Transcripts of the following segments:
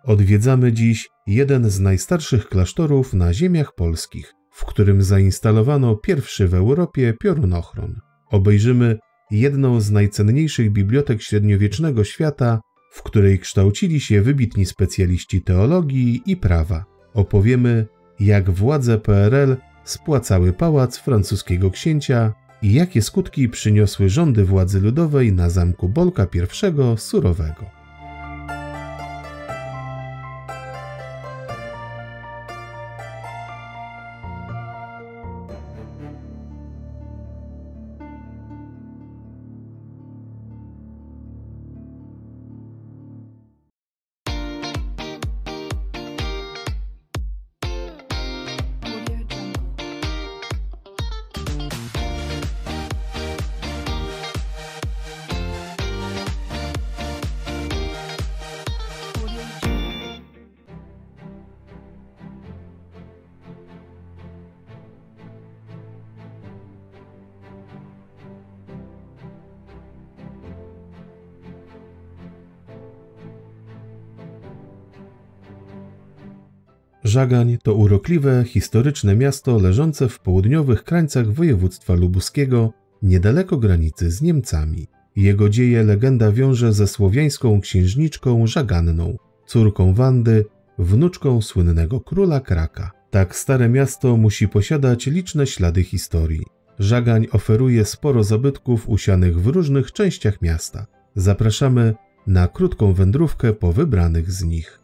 Odwiedzamy dziś jeden z najstarszych klasztorów na ziemiach polskich, w którym zainstalowano pierwszy w Europie piorunochron. Obejrzymy jedną z najcenniejszych bibliotek średniowiecznego świata, w której kształcili się wybitni specjaliści teologii i prawa. Opowiemy, jak władze PRL spłacały pałac francuskiego księcia i jakie skutki przyniosły rządy władzy ludowej na zamku Bolka I Surowego. Żagań to urokliwe, historyczne miasto leżące w południowych krańcach województwa lubuskiego, niedaleko granicy z Niemcami. Jego dzieje legenda wiąże ze słowiańską księżniczką Żaganną, córką Wandy, wnuczką słynnego króla Kraka. Tak stare miasto musi posiadać liczne ślady historii. Żagań oferuje sporo zabytków usianych w różnych częściach miasta. Zapraszamy na krótką wędrówkę po wybranych z nich.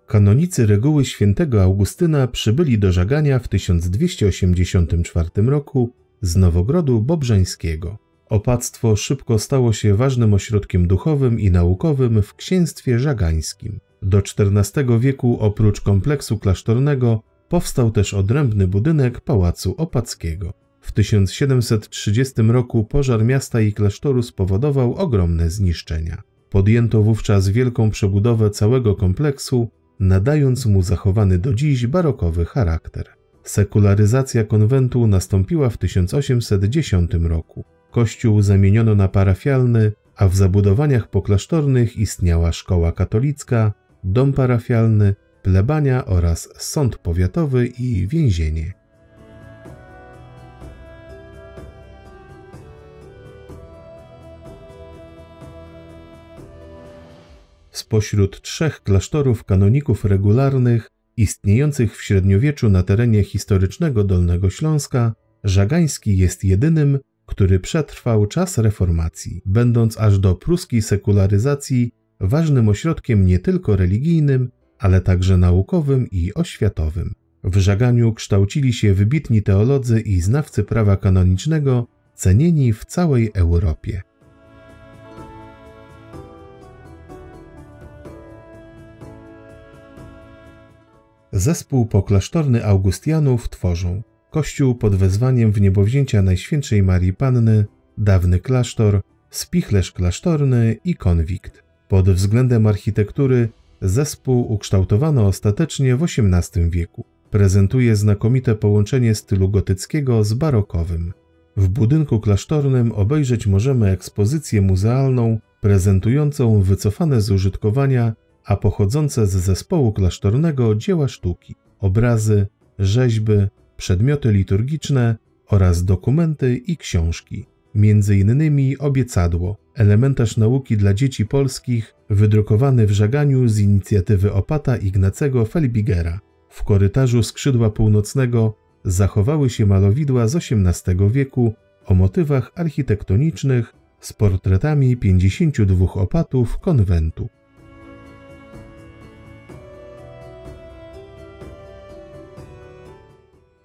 Kanonicy reguły świętego Augustyna przybyli do Żagania w 1284 roku z Nowogrodu Bobrzańskiego. Opactwo szybko stało się ważnym ośrodkiem duchowym i naukowym w księstwie żagańskim. Do XIV wieku oprócz kompleksu klasztornego powstał też odrębny budynek Pałacu Opackiego. W 1730 roku pożar miasta i klasztoru spowodował ogromne zniszczenia. Podjęto wówczas wielką przebudowę całego kompleksu, nadając mu zachowany do dziś barokowy charakter. Sekularyzacja konwentu nastąpiła w 1810 roku. Kościół zamieniono na parafialny, a w zabudowaniach poklasztornych istniała szkoła katolicka, dom parafialny, plebania oraz sąd powiatowy i więzienie. Spośród 3 klasztorów kanoników regularnych istniejących w średniowieczu na terenie historycznego Dolnego Śląska, żagański jest jedynym, który przetrwał czas reformacji, będąc aż do pruskiej sekularyzacji ważnym ośrodkiem nie tylko religijnym, ale także naukowym i oświatowym. W Żaganiu kształcili się wybitni teolodzy i znawcy prawa kanonicznego, cenieni w całej Europie. Zespół poklasztorny Augustianów tworzą kościół pod wezwaniem Wniebowzięcia Najświętszej Marii Panny, dawny klasztor, spichlerz klasztorny i konwikt. Pod względem architektury zespół ukształtowano ostatecznie w XVIII wieku. Prezentuje znakomite połączenie stylu gotyckiego z barokowym. W budynku klasztornym obejrzeć możemy ekspozycję muzealną prezentującą wycofane z użytkowania, a pochodzące z zespołu klasztornego dzieła sztuki, obrazy, rzeźby, przedmioty liturgiczne oraz dokumenty i książki. Między innymi obiecadło, elementarz nauki dla dzieci polskich, wydrukowany w Żaganiu z inicjatywy opata Ignacego Felbigera. W korytarzu skrzydła północnego zachowały się malowidła z XVIII wieku o motywach architektonicznych z portretami 52 opatów konwentu.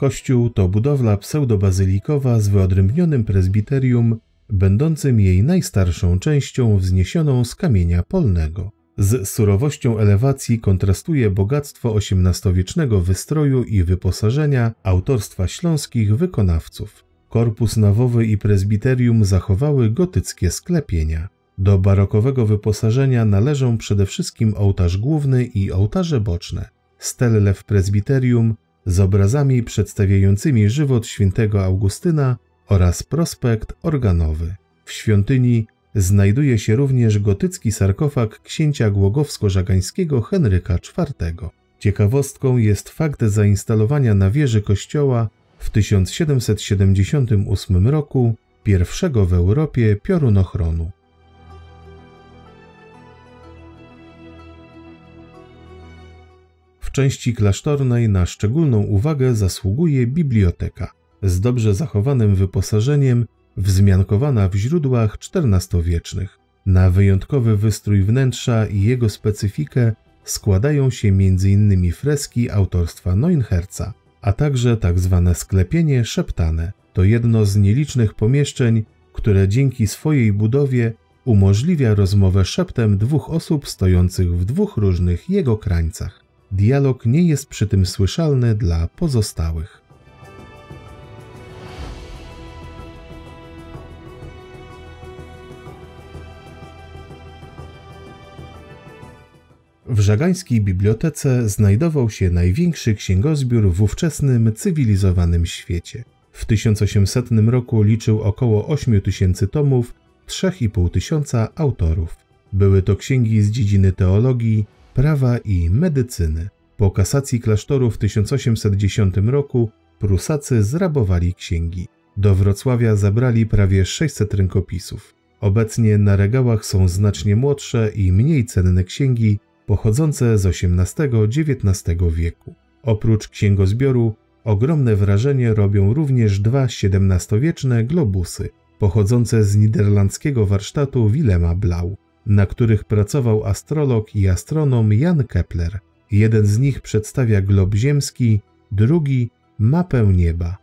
Kościół to budowla pseudobazylikowa z wyodrębnionym prezbiterium, będącym jej najstarszą częścią wzniesioną z kamienia polnego. Z surowością elewacji kontrastuje bogactwo XVIII-wiecznego wystroju i wyposażenia autorstwa śląskich wykonawców. Korpus nawowy i prezbiterium zachowały gotyckie sklepienia. Do barokowego wyposażenia należą przede wszystkim ołtarz główny i ołtarze boczne, stelle w prezbiterium z obrazami przedstawiającymi żywot świętego Augustyna oraz prospekt organowy. W świątyni znajduje się również gotycki sarkofag księcia głogowsko-żagańskiego Henryka IV. Ciekawostką jest fakt zainstalowania na wieży kościoła w 1778 roku pierwszego w Europie piorunochronu. W części klasztornej na szczególną uwagę zasługuje biblioteka z dobrze zachowanym wyposażeniem, wzmiankowana w źródłach XIV-wiecznych. Na wyjątkowy wystrój wnętrza i jego specyfikę składają się m.in. freski autorstwa Neunherza, a także tzw. sklepienie szeptane. To jedno z nielicznych pomieszczeń, które dzięki swojej budowie umożliwia rozmowę szeptem dwóch osób stojących w dwóch różnych jego krańcach. Dialog nie jest przy tym słyszalny dla pozostałych. W żagańskiej bibliotece znajdował się największy księgozbiór w ówczesnym cywilizowanym świecie. W 1800 roku liczył około 8000 tomów, 3500 autorów. Były to księgi z dziedziny teologii, prawa i medycyny. Po kasacji klasztoru w 1810 roku Prusacy zrabowali księgi. Do Wrocławia zabrali prawie 600 rękopisów. Obecnie na regałach są znacznie młodsze i mniej cenne księgi pochodzące z XVIII-XIX wieku. Oprócz księgozbioru ogromne wrażenie robią również dwa XVII-wieczne globusy pochodzące z niderlandzkiego warsztatu Willema Blau, na których pracował astrolog i astronom Jan Kepler. Jeden z nich przedstawia glob ziemski, drugi mapę nieba.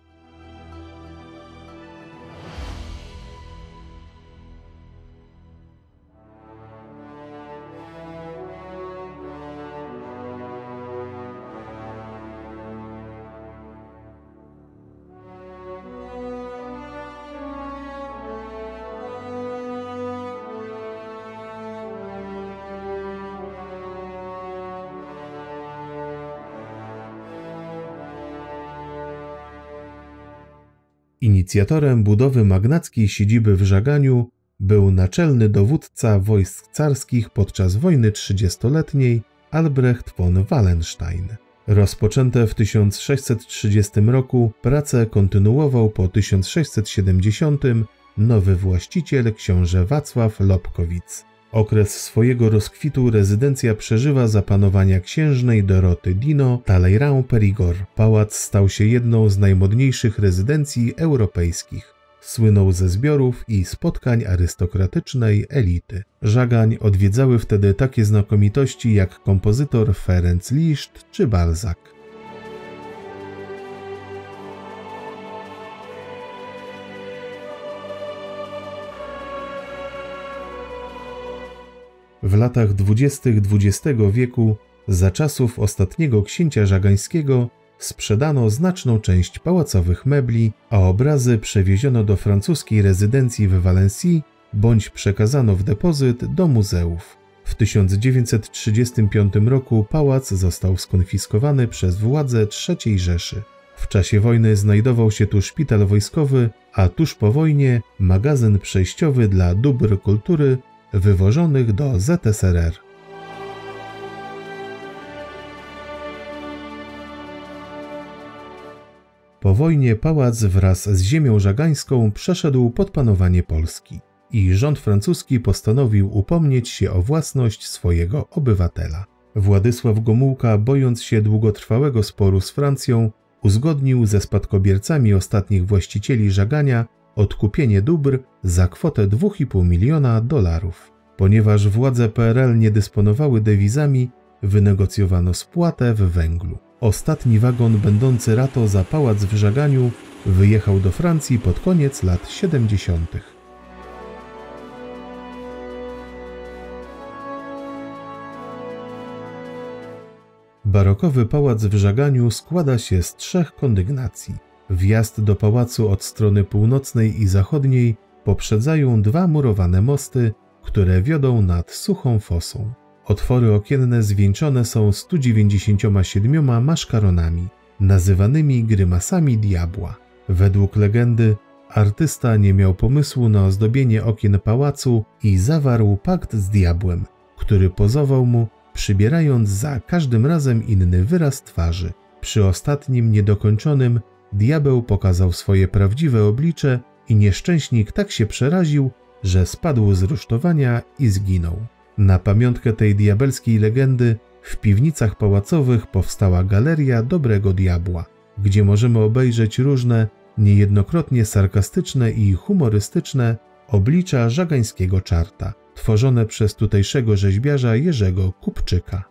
Inicjatorem budowy magnackiej siedziby w Żaganiu był naczelny dowódca wojsk carskich podczas wojny 30-letniej Albrecht von Wallenstein. Rozpoczęte w 1630 roku prace kontynuował po 1670 nowy właściciel książę Wacław Lobkowicz. Okres swojego rozkwitu rezydencja przeżywa za panowania księżnej Doroty Dino Talleyrand-Périgord. Pałac stał się jedną z najmodniejszych rezydencji europejskich. Słynął ze zbiorów i spotkań arystokratycznej elity. Żagań odwiedzały wtedy takie znakomitości jak kompozytor Ferenc Liszt czy Balzac. W latach 20. XX wieku, za czasów ostatniego księcia żagańskiego, sprzedano znaczną część pałacowych mebli, a obrazy przewieziono do francuskiej rezydencji w Walencji bądź przekazano w depozyt do muzeów. W 1935 roku pałac został skonfiskowany przez władze III Rzeszy. W czasie wojny znajdował się tu szpital wojskowy, a tuż po wojnie magazyn przejściowy dla dóbr kultury wywożonych do ZSRR. Po wojnie pałac wraz z ziemią żagańską przeszedł pod panowanie Polski i rząd francuski postanowił upomnieć się o własność swojego obywatela. Władysław Gomułka, bojąc się długotrwałego sporu z Francją, uzgodnił ze spadkobiercami ostatnich właścicieli Żagania odkupienie dóbr za kwotę $2,5 miliona. Ponieważ władze PRL nie dysponowały dewizami, wynegocjowano spłatę w węglu. Ostatni wagon będący rato za pałac w Żaganiu wyjechał do Francji pod koniec lat 70. Barokowy pałac w Żaganiu składa się z 3 kondygnacji. Wjazd do pałacu od strony północnej i zachodniej poprzedzają 2 murowane mosty, które wiodą nad suchą fosą. Otwory okienne zwieńczone są 197 maszkaronami, nazywanymi grymasami diabła. Według legendy artysta nie miał pomysłu na ozdobienie okien pałacu i zawarł pakt z diabłem, który pozował mu, przybierając za każdym razem inny wyraz twarzy. Przy ostatnim, niedokończonym, diabeł pokazał swoje prawdziwe oblicze i nieszczęśnik tak się przeraził, że spadł z rusztowania i zginął. Na pamiątkę tej diabelskiej legendy w piwnicach pałacowych powstała Galeria Dobrego Diabła, gdzie możemy obejrzeć różne, niejednokrotnie sarkastyczne i humorystyczne oblicza żagańskiego czarta, tworzone przez tutejszego rzeźbiarza Jerzego Kupczyka.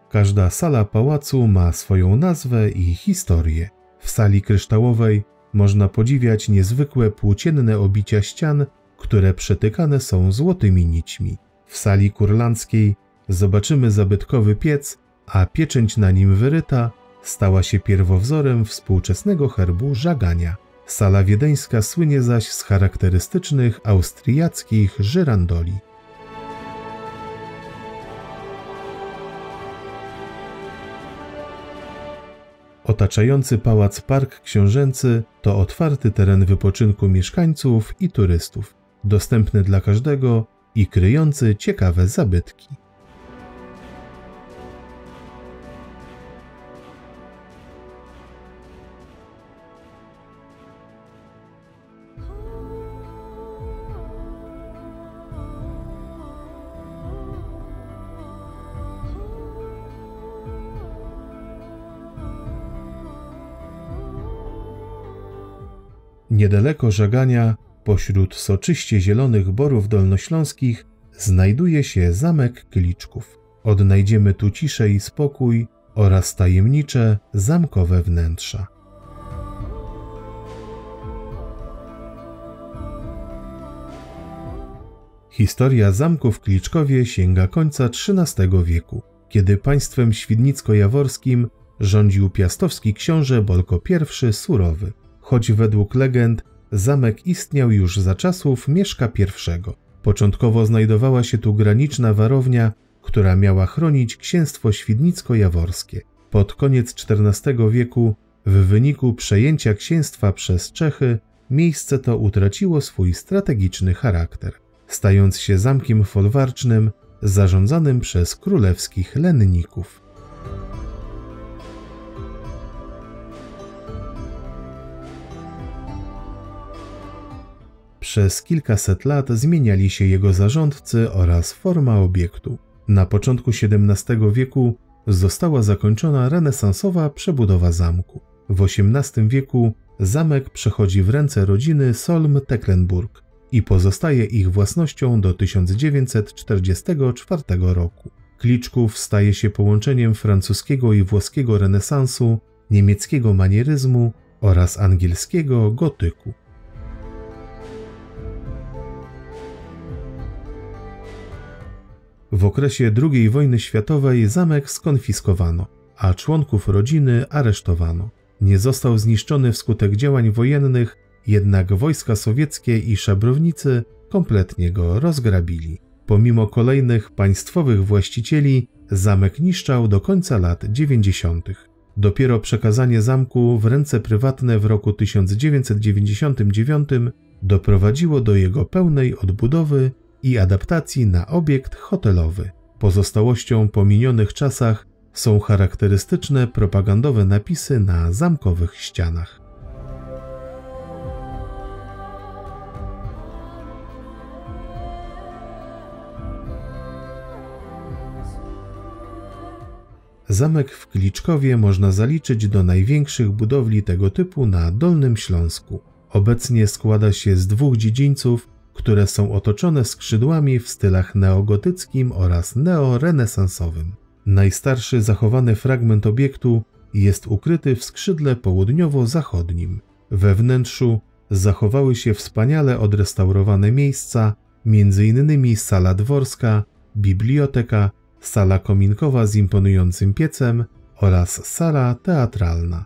Każda sala pałacu ma swoją nazwę i historię. W sali kryształowej można podziwiać niezwykłe płócienne obicia ścian, które przetykane są złotymi nićmi. W sali kurlandzkiej zobaczymy zabytkowy piec, a pieczęć na nim wyryta stała się pierwowzorem współczesnego herbu Żagania. Sala wiedeńska słynie zaś z charakterystycznych austriackich żyrandoli. Otaczający pałac Park Książęcy to otwarty teren wypoczynku mieszkańców i turystów, dostępny dla każdego i kryjący ciekawe zabytki. Niedaleko Żagania, pośród soczyście zielonych borów dolnośląskich, znajduje się zamek Kliczków. Odnajdziemy tu ciszę i spokój oraz tajemnicze, zamkowe wnętrza. Historia zamku w Kliczkowie sięga końca XIII wieku, kiedy państwem świdnicko-jaworskim rządził piastowski książę Bolko I Surowy. Choć według legend zamek istniał już za czasów Mieszka I. Początkowo znajdowała się tu graniczna warownia, która miała chronić księstwo świdnicko-jaworskie. Pod koniec XIV wieku, w wyniku przejęcia księstwa przez Czechy, miejsce to utraciło swój strategiczny charakter, stając się zamkiem folwarcznym zarządzanym przez królewskich lenników. Przez kilkaset lat zmieniali się jego zarządcy oraz forma obiektu. Na początku XVII wieku została zakończona renesansowa przebudowa zamku. W XVIII wieku zamek przechodzi w ręce rodziny Solm-Tecklenburg i pozostaje ich własnością do 1944 roku. Kliczków staje się połączeniem francuskiego i włoskiego renesansu, niemieckiego manieryzmu oraz angielskiego gotyku. W okresie II wojny światowej zamek skonfiskowano, a członków rodziny aresztowano. Nie został zniszczony wskutek działań wojennych, jednak wojska sowieckie i szabrownicy kompletnie go rozgrabili. Pomimo kolejnych państwowych właścicieli, zamek niszczał do końca lat 90. Dopiero przekazanie zamku w ręce prywatne w roku 1999 doprowadziło do jego pełnej odbudowy i adaptacji na obiekt hotelowy. Pozostałością po minionych czasach są charakterystyczne propagandowe napisy na zamkowych ścianach. Zamek w Kliczkowie można zaliczyć do największych budowli tego typu na Dolnym Śląsku. Obecnie składa się z 2 dziedzińców, które są otoczone skrzydłami w stylach neogotyckim oraz neorenesansowym. Najstarszy zachowany fragment obiektu i jest ukryty w skrzydle południowo-zachodnim. We wnętrzu zachowały się wspaniale odrestaurowane miejsca, m.in. sala dworska, biblioteka, sala kominkowa z imponującym piecem oraz sala teatralna.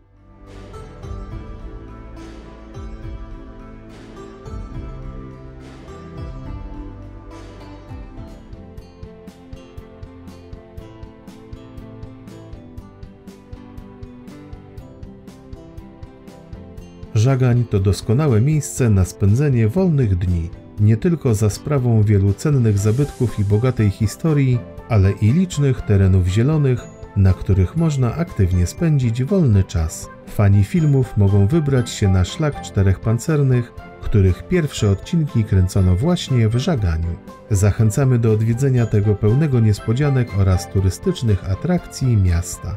Żagań to doskonałe miejsce na spędzenie wolnych dni, nie tylko za sprawą wielu cennych zabytków i bogatej historii, ale i licznych terenów zielonych, na których można aktywnie spędzić wolny czas. Fani filmów mogą wybrać się na Szlak Czterech Pancernych, których pierwsze odcinki kręcono właśnie w Żaganiu. Zachęcamy do odwiedzenia tego pełnego niespodzianek oraz turystycznych atrakcji miasta.